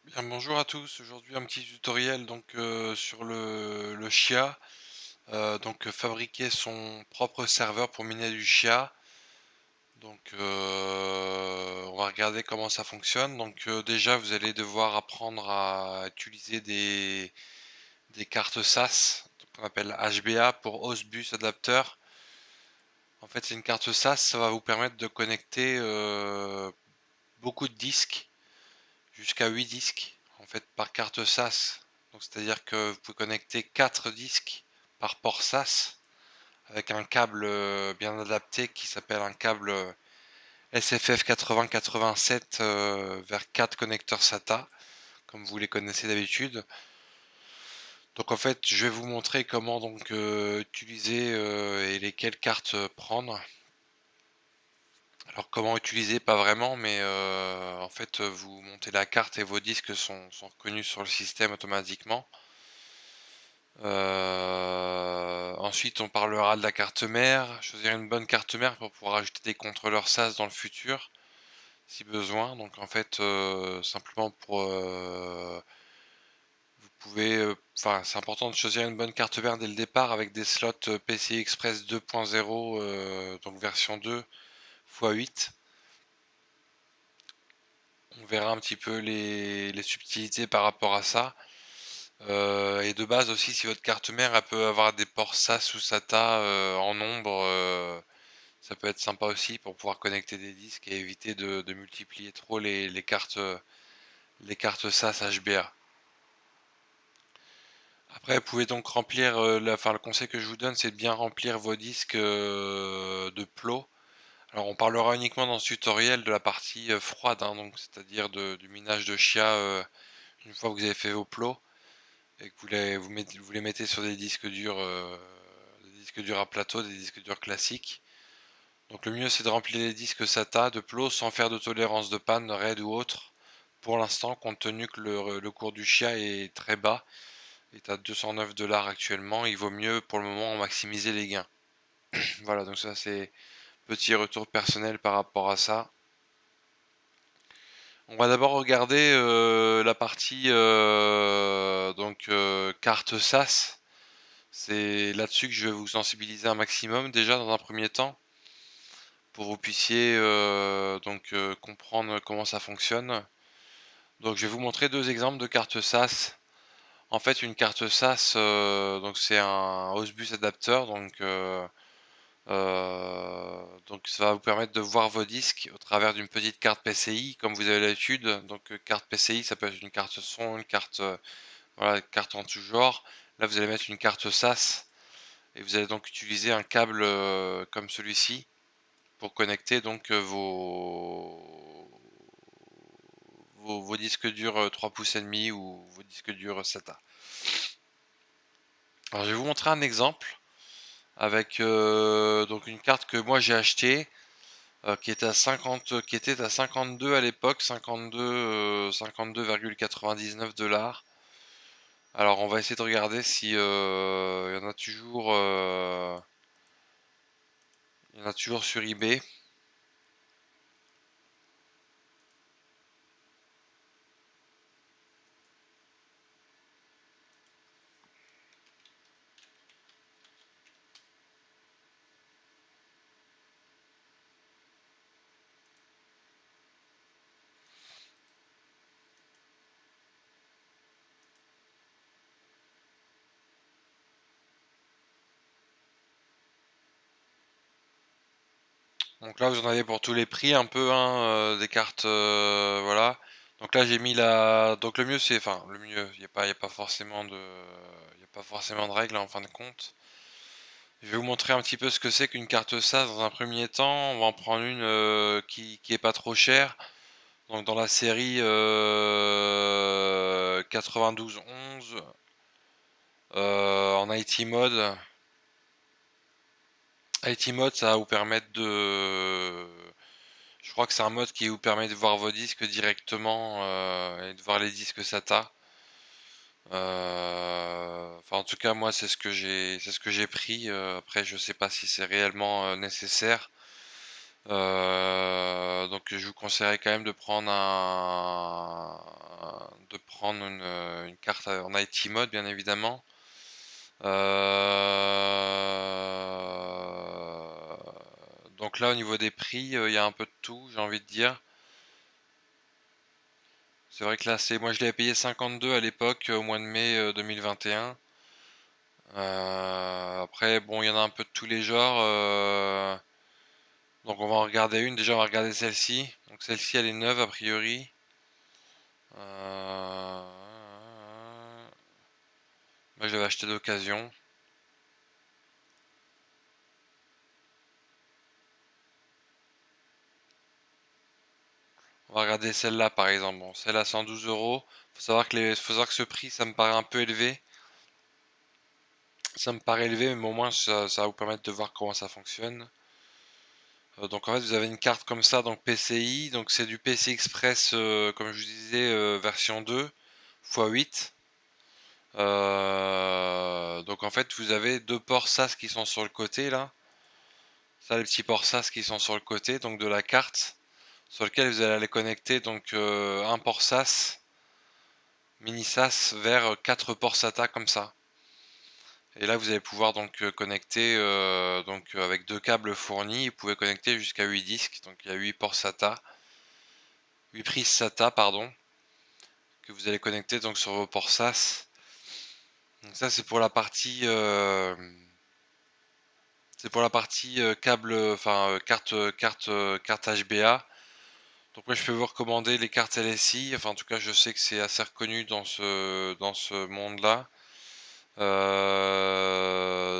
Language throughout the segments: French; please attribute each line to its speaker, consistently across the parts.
Speaker 1: Bien, bonjour à tous. Aujourd'hui, un petit tutoriel sur le Chia. Fabriquer son propre serveur pour miner du Chia. On va regarder comment ça fonctionne. Déjà, vous allez devoir apprendre à utiliser des cartes SAS, qu'on appelle HBA pour Host Bus Adapter. En fait, c'est une carte SAS, ça va vous permettre de connecter beaucoup de disques jusqu'à 8 disques en fait par carte SAS. Donc c'est-à-dire que vous pouvez connecter 4 disques par port SAS avec un câble bien adapté qui s'appelle un câble SFF 8087 vers 4 connecteurs SATA comme vous les connaissez d'habitude. Donc en fait, je vais vous montrer comment utiliser et lesquelles cartes prendre. Alors comment utiliser, pas vraiment, mais en fait vous montez la carte et vos disques sont reconnus sur le système automatiquement. Ensuite, on parlera de la carte mère, choisir une bonne carte mère pour pouvoir ajouter des contrôleurs SAS dans le futur, si besoin. Simplement vous pouvez, enfin, c'est important de choisir une bonne carte mère dès le départ avec des slots PCI Express 2.0, donc version 2 x 8. On verra un petit peu les subtilités par rapport à ça. Et de base aussi, si votre carte mère elle peut avoir des ports SAS ou SATA en nombre, ça peut être sympa aussi pour pouvoir connecter des disques et éviter de multiplier trop les cartes SAS HBA. Après, vous pouvez donc remplir, le conseil que je vous donne, c'est de bien remplir vos disques de plots. Alors, on parlera uniquement dans ce tutoriel de la partie froide, hein, donc c'est-à-dire du minage de chia une fois que vous avez fait vos plots et que vous les mettez sur des disques durs à plateau, des disques durs classiques. Donc le mieux c'est de remplir les disques SATA de plots sans faire de tolérance de panne, RAID ou autre. Pour l'instant, compte tenu que le cours du Chia est très bas, est à 209 dollars actuellement, il vaut mieux pour le moment maximiser les gains. Voilà, donc ça c'est petit retour personnel par rapport à ça. On va d'abord regarder la partie carte SAS. C'est là-dessus que je vais vous sensibiliser un maximum déjà dans un premier temps pour que vous puissiez comprendre comment ça fonctionne. Donc je vais vous montrer deux exemples de cartes SAS. En fait, une carte SAS, c'est un Host adapteur, donc ça va vous permettre de voir vos disques au travers d'une petite carte PCI, comme vous avez l'habitude. Carte PCI, ça peut être une carte son, une carte voilà, carte en tout genre. Là, vous allez mettre une carte SAS et vous allez donc utiliser un câble comme celui-ci pour connecter vos disques durs 3 pouces et demi ou vos disques durs SATA. Alors je vais vous montrer un exemple avec une carte que moi j'ai achetée qui était à 52 à l'époque, 52,99 dollars. Alors on va essayer de regarder si il y en a toujours il y en a toujours sur eBay. Donc là, vous en avez pour tous les prix un peu, hein, des cartes, voilà. Donc là, j'ai mis la donc le mieux c'est enfin le mieux, il y a pas forcément il y a pas forcément de règles en fin de compte. Je vais vous montrer un petit peu ce que c'est qu'une carte SAS dans un premier temps. On va en prendre une, qui est pas trop chère. Donc dans la série, 9211, en IT mode. IT mode, ça va vous permettre de je crois que c'est un mode qui vous permet de voir vos disques directement, et de voir les disques SATA. Enfin, en tout cas, moi, c'est ce que j'ai pris. Après, je sais pas si c'est réellement nécessaire. Je vous conseillerais quand même de prendre une carte en IT mode, bien évidemment. Donc là, au niveau des prix, il y a un peu de tout, j'ai envie de dire. C'est vrai que là, moi je l'ai payé 52 à l'époque, au mois de mai 2021. Après, bon, il y en a un peu de tous les genres. Donc on va en regarder une. Déjà, on va regarder celle-ci. Donc celle-ci, elle est neuve a priori. Moi, je l'avais acheté d'occasion. On va regarder celle-là par exemple. Bon, celle à 112 euros. Faut savoir que ce prix, ça me paraît un peu élevé. Ça me paraît élevé, mais au moins ça va vous permettre de voir comment ça fonctionne. Donc en fait, vous avez une carte comme ça, donc PCI. Donc c'est du PC Express, comme je vous disais, version 2 x 8. Donc en fait, vous avez deux ports SAS qui sont sur le côté là. Ça, les petits ports SAS qui sont sur le côté, donc de la carte, sur lequel vous allez aller connecter donc un port SAS, mini SAS vers quatre ports SATA comme ça. Et là, vous allez pouvoir donc connecter avec deux câbles fournis, vous pouvez connecter jusqu'à 8 disques. Donc il y a 8 ports SATA, 8 prises SATA pardon, que vous allez connecter donc sur vos ports SAS. Donc ça c'est pour la partie câble, enfin carte HBA. Donc moi je peux vous recommander les cartes LSI. Enfin en tout cas je sais que c'est assez reconnu dans ce monde-là.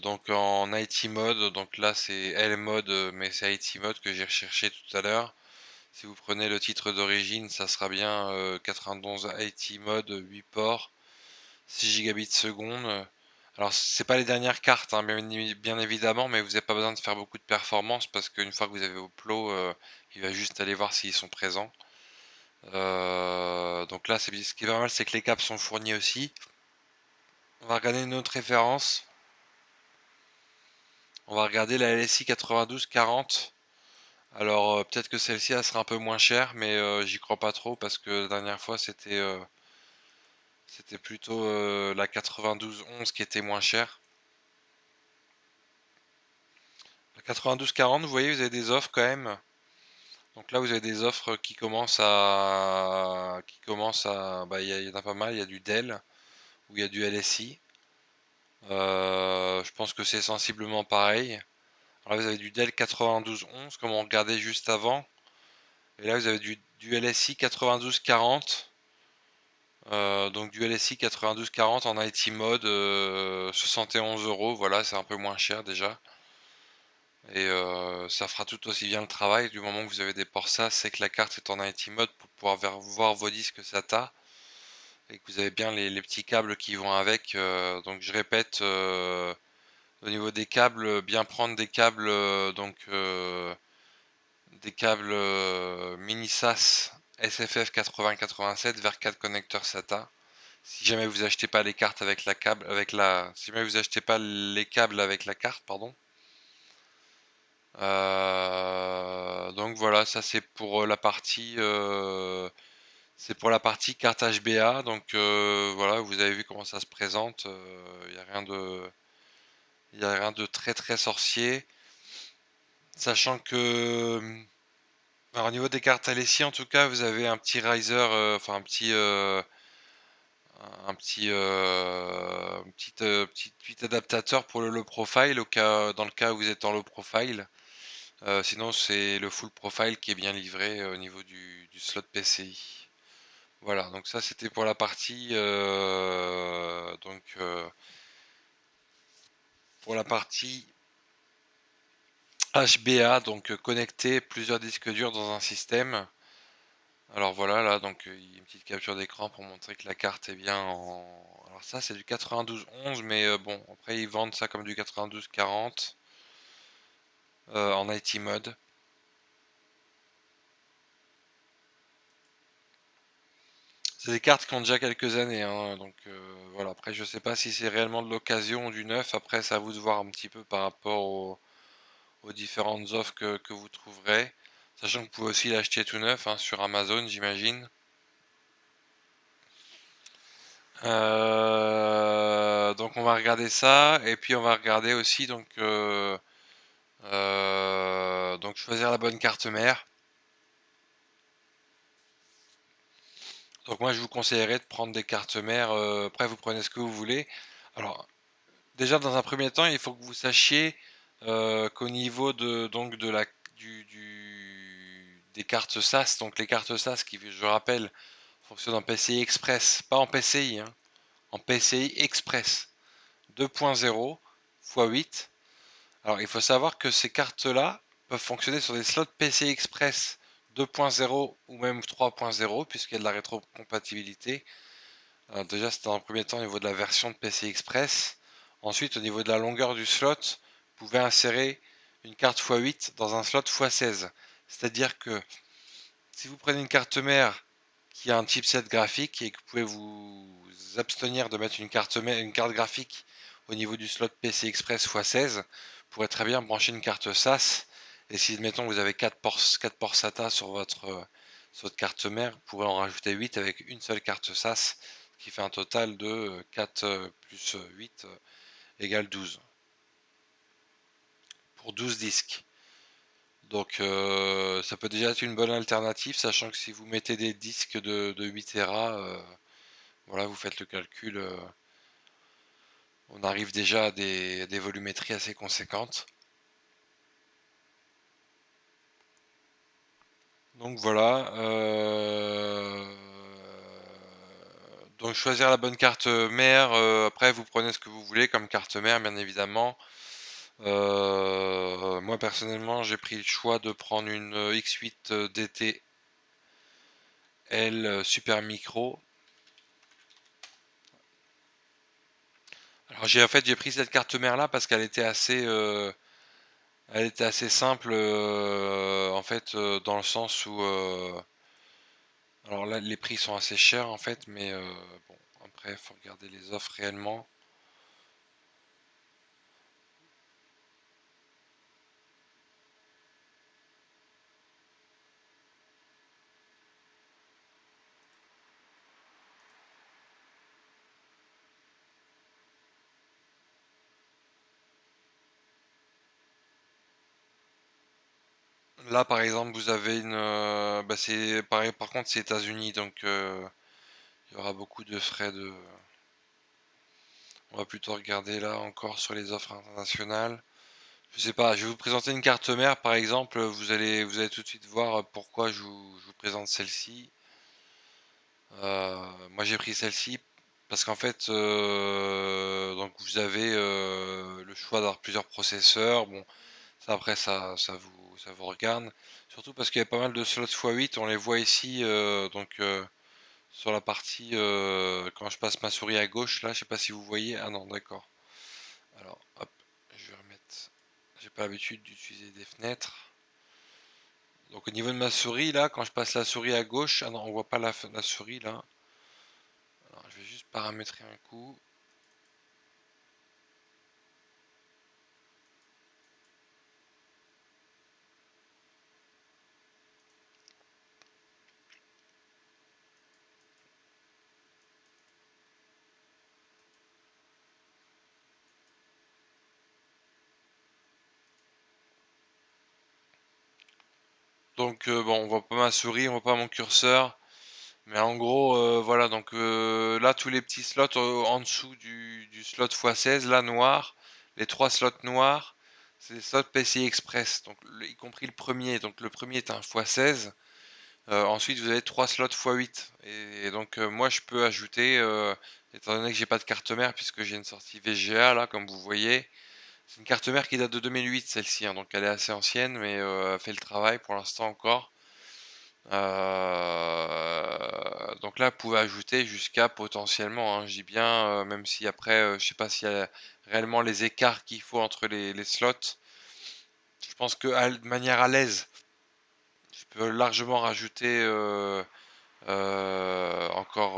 Speaker 1: Donc en IT mode, donc là c'est L mode, mais c'est IT mode que j'ai recherché tout à l'heure. Si vous prenez le titre d'origine, ça sera bien 91 IT mode, 8 ports, 6 gigabits seconde. Alors c'est pas les dernières cartes, hein, bien évidemment, mais vous n'avez pas besoin de faire beaucoup de performance parce qu'une fois que vous avez vos plots, il va juste aller voir s'ils sont présents. Donc là, ce qui est pas mal, c'est que les câbles sont fournis aussi. On va regarder une autre référence. On va regarder la LSI 9240. Alors peut-être que celle-ci elle sera un peu moins chère, mais j'y crois pas trop parce que la dernière fois c'était plutôt la 9211 qui était moins chère. La 9240, vous voyez, vous avez des offres quand même. Donc là, vous avez des offres bah, il y en a pas mal. Il y a du Dell ou il y a du LSI. Je pense que c'est sensiblement pareil. Alors là, vous avez du Dell 9211 comme on regardait juste avant. Et là, vous avez du LSI 9240. Donc du LSI 9240 en IT mode, 71 euros. Voilà, c'est un peu moins cher déjà. Et ça fera tout aussi bien le travail. Du moment que vous avez des ports SAS, c'est que la carte est en IT mode pour pouvoir voir vos disques SATA. Et que vous avez bien les petits câbles qui vont avec. Donc je répète, au niveau des câbles, bien prendre des câbles mini SAS SFF 8087 vers 4 connecteurs SATA. Si jamais vous achetez pas les cartes avec la câble, si jamais vous achetez pas les câbles avec la carte, pardon. Donc voilà, ça c'est pour la partie carte HBA. Donc voilà, vous avez vu comment ça se présente. Il y a rien de très très sorcier. Sachant que alors, au niveau des cartes LSI, en tout cas, vous avez un petit riser, enfin un petit adaptateur pour le low profile dans le cas où vous êtes en low profile. Sinon, c'est le full profile qui est bien livré au niveau du slot PCI. Voilà, donc ça c'était pour la partie HBA, donc connecter plusieurs disques durs dans un système. Alors voilà, là, donc il y a une petite capture d'écran pour montrer que la carte est bien en. Alors ça, c'est du 9211, mais bon, après ils vendent ça comme du 9240 en IT mode. C'est des cartes qui ont déjà quelques années, hein, donc voilà. Après, je sais pas si c'est réellement de l'occasion ou du neuf. Après, c'est à vous de voir un petit peu par rapport aux différentes offres que vous trouverez. Sachant que vous pouvez aussi l'acheter tout neuf hein, sur Amazon, j'imagine. Donc on va regarder ça et puis on va regarder aussi donc choisir la bonne carte mère. Donc moi je vous conseillerais de prendre des cartes mères. Après vous prenez ce que vous voulez. Alors déjà dans un premier temps il faut que vous sachiez qu'au niveau de la des cartes SAS, donc les cartes SAS qui je rappelle fonctionnent en PCI Express, pas en PCI, hein, en PCI Express 2.0 x 8. Alors, il faut savoir que ces cartes-là peuvent fonctionner sur des slots PCI Express 2.0 ou même 3.0 puisqu'il y a de la rétrocompatibilité. Déjà, c'est dans un premier temps au niveau de la version de PCI Express. Ensuite, au niveau de la longueur du slot, vous pouvez insérer une carte x8 dans un slot x16. C'est-à-dire que si vous prenez une carte mère qui a un chipset graphique et que vous pouvez vous abstenir de mettre une carte graphique au niveau du slot PC Express x16, vous pourrez très bien brancher une carte SAS. Et si, admettons, vous avez 4 ports SATA sur votre carte mère, vous pourrez en rajouter 8 avec une seule carte SAS, qui fait un total de 4 plus 8 égale 12, pour 12 disques. Donc ça peut déjà être une bonne alternative, sachant que si vous mettez des disques de 8 Tera, voilà, vous faites le calcul, on arrive déjà à des volumétries assez conséquentes. Donc voilà. Donc choisir la bonne carte mère, après vous prenez ce que vous voulez comme carte mère, bien évidemment. Moi personnellement j'ai pris le choix de prendre une X8 DT L Super Micro. Alors j'ai pris cette carte mère là parce qu'elle était elle était assez simple en fait dans le sens où alors là les prix sont assez chers en fait, mais bon, après il faut regarder les offres réellement. Là par exemple vous avez une bah, c'est pareil, par contre c'est États-Unis, donc il y aura beaucoup de frais de. On va plutôt regarder là encore sur les offres internationales. Je sais pas, je vais vous présenter une carte mère par exemple, vous allez tout de suite voir pourquoi je vous présente celle-ci. Moi j'ai pris celle-ci parce qu'en fait donc vous avez le choix d'avoir plusieurs processeurs. Bon, ça après ça vous regarde. Surtout parce qu'il y a pas mal de slots x8, on les voit ici sur la partie quand je passe ma souris à gauche là, je sais pas si vous voyez. Ah non, d'accord. Alors hop, je vais remettre. J'ai pas l'habitude d'utiliser des fenêtres. Donc au niveau de ma souris là, quand je passe la souris à gauche, ah non, on voit pas la souris là. Alors, je vais juste paramétrer un coup. Donc bon, on voit pas ma souris, on voit pas mon curseur, mais en gros voilà, donc là tous les petits slots en dessous du slot x16 là noir, les trois slots noirs, c'est les slots PCI Express, donc y compris le premier. Donc le premier est un x16. Ensuite vous avez trois slots x8 et donc moi je peux ajouter étant donné que j'ai pas de carte mère puisque j'ai une sortie VGA là comme vous voyez. C'est une carte mère qui date de 2008 celle-ci, hein, donc elle est assez ancienne mais elle fait le travail pour l'instant encore. Donc là, vous pouvez ajouter jusqu'à potentiellement, hein, je dis bien, même si après, je sais pas s'il y a réellement les écarts qu'il faut entre les slots. Je pense que de manière à l'aise, je peux largement rajouter encore,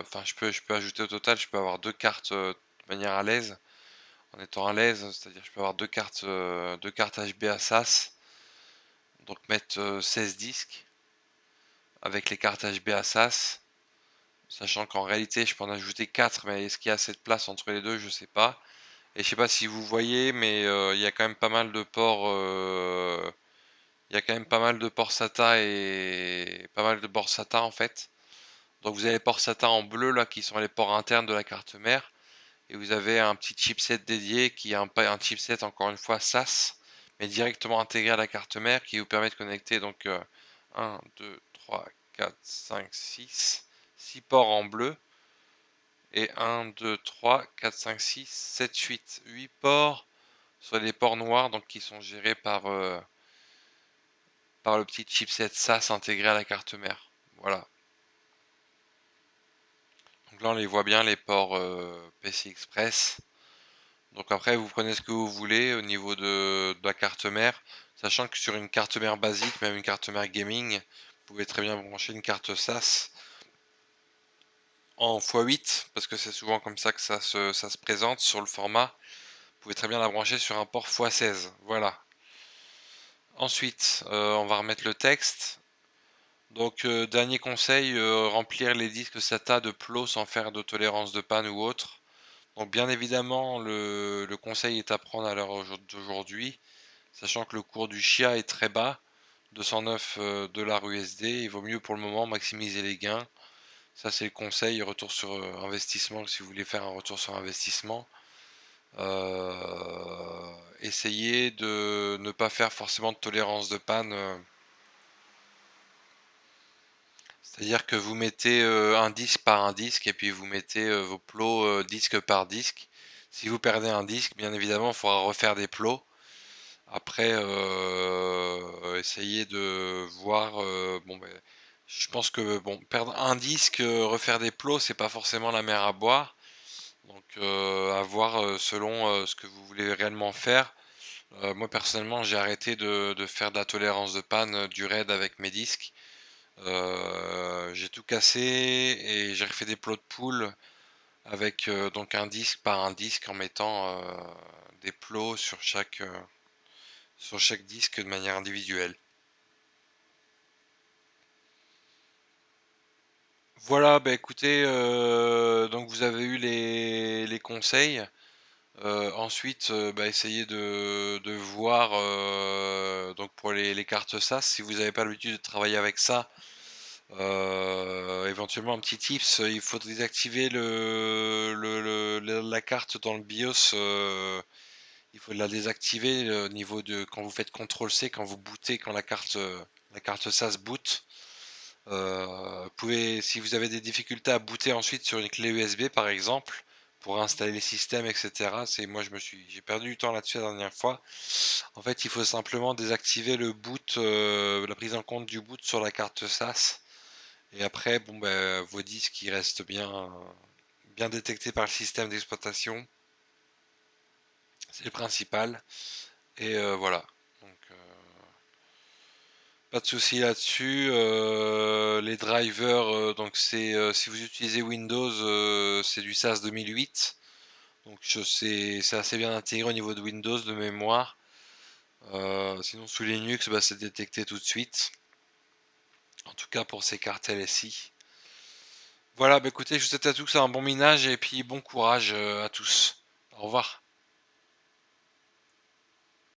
Speaker 1: enfin, je peux ajouter au total, je peux avoir deux cartes de manière à l'aise, en étant à l'aise, c'est-à-dire je peux avoir deux cartes HBA SAS, donc mettre 16 disques avec les cartes HBA SAS. sachant qu'en réalité je peux en ajouter 4, mais est-ce qu'il y a assez de place entre les deux, je sais pas. Et je sais pas si vous voyez, mais il y a quand même pas mal de ports, il y a quand même pas mal de ports SATA et pas mal de ports SATA en fait. Donc vous avez les ports SATA en bleu là qui sont les ports internes de la carte mère. Et vous avez un petit chipset dédié qui est un chipset encore une fois SAS, mais directement intégré à la carte mère qui vous permet de connecter donc 1, 2, 3, 4, 5, 6, 6 ports en bleu. Et 1, 2, 3, 4, 5, 6, 7, 8 ports sur les ports noirs donc qui sont gérés par le petit chipset SAS intégré à la carte mère. Voilà. Donc là on les voit bien les ports PCI Express. Donc après vous prenez ce que vous voulez au niveau de la carte mère, sachant que sur une carte mère basique, même une carte mère gaming, vous pouvez très bien brancher une carte SAS en x8, parce que c'est souvent comme ça que ça se présente sur le format. Vous pouvez très bien la brancher sur un port x16. Voilà. Ensuite, on va remettre le texte. Donc, dernier conseil, remplir les disques SATA de plots sans faire de tolérance de panne ou autre. Donc, bien évidemment, le conseil est à prendre à l'heure d'aujourd'hui, sachant que le cours du Chia est très bas, 209 dollars USD. Il vaut mieux pour le moment maximiser les gains. Ça, c'est le conseil, retour sur investissement, si vous voulez faire un retour sur investissement. Essayez de ne pas faire forcément de tolérance de panne. C'est-à-dire que vous mettez un disque par un disque et puis vous mettez vos plots disque par disque. Si vous perdez un disque, bien évidemment, il faudra refaire des plots. Après, essayez de voir. Bon, ben, je pense que bon, perdre un disque, refaire des plots, c'est pas forcément la mer à boire. Donc, à voir selon ce que vous voulez réellement faire. Moi personnellement, j'ai arrêté de faire de la tolérance de panne du RAID avec mes disques. J'ai tout cassé et j'ai refait des plots de poule avec donc un disque par un disque en mettant des plots sur chaque disque de manière individuelle. Voilà, bah écoutez, donc vous avez eu les conseils. Ensuite, bah, essayez de voir donc pour les cartes SAS, si vous n'avez pas l'habitude de travailler avec ça, éventuellement un petit tips, il faut désactiver la carte dans le BIOS, il faut la désactiver au niveau de quand vous faites CTRL-C, quand vous bootez, quand la carte SAS boot. Vous pouvez, si vous avez des difficultés à booter ensuite sur une clé USB par exemple, pour installer les systèmes, etc. J'ai perdu du temps là-dessus la dernière fois. En fait, il faut simplement désactiver le boot, la prise en compte du boot sur la carte SAS. Et après, bon ben, vos disques ils restent bien détectés par le système d'exploitation. C'est le principal. Et voilà. Donc, pas de souci là-dessus. Les drivers, donc si vous utilisez Windows, c'est du SAS 2008. Donc c'est assez bien intégré au niveau de Windows de mémoire. Sinon sous Linux, bah, c'est détecté tout de suite. En tout cas pour ces cartes LSI. Voilà, bah écoutez, je vous souhaite à tous un bon minage et puis bon courage à tous. Au revoir.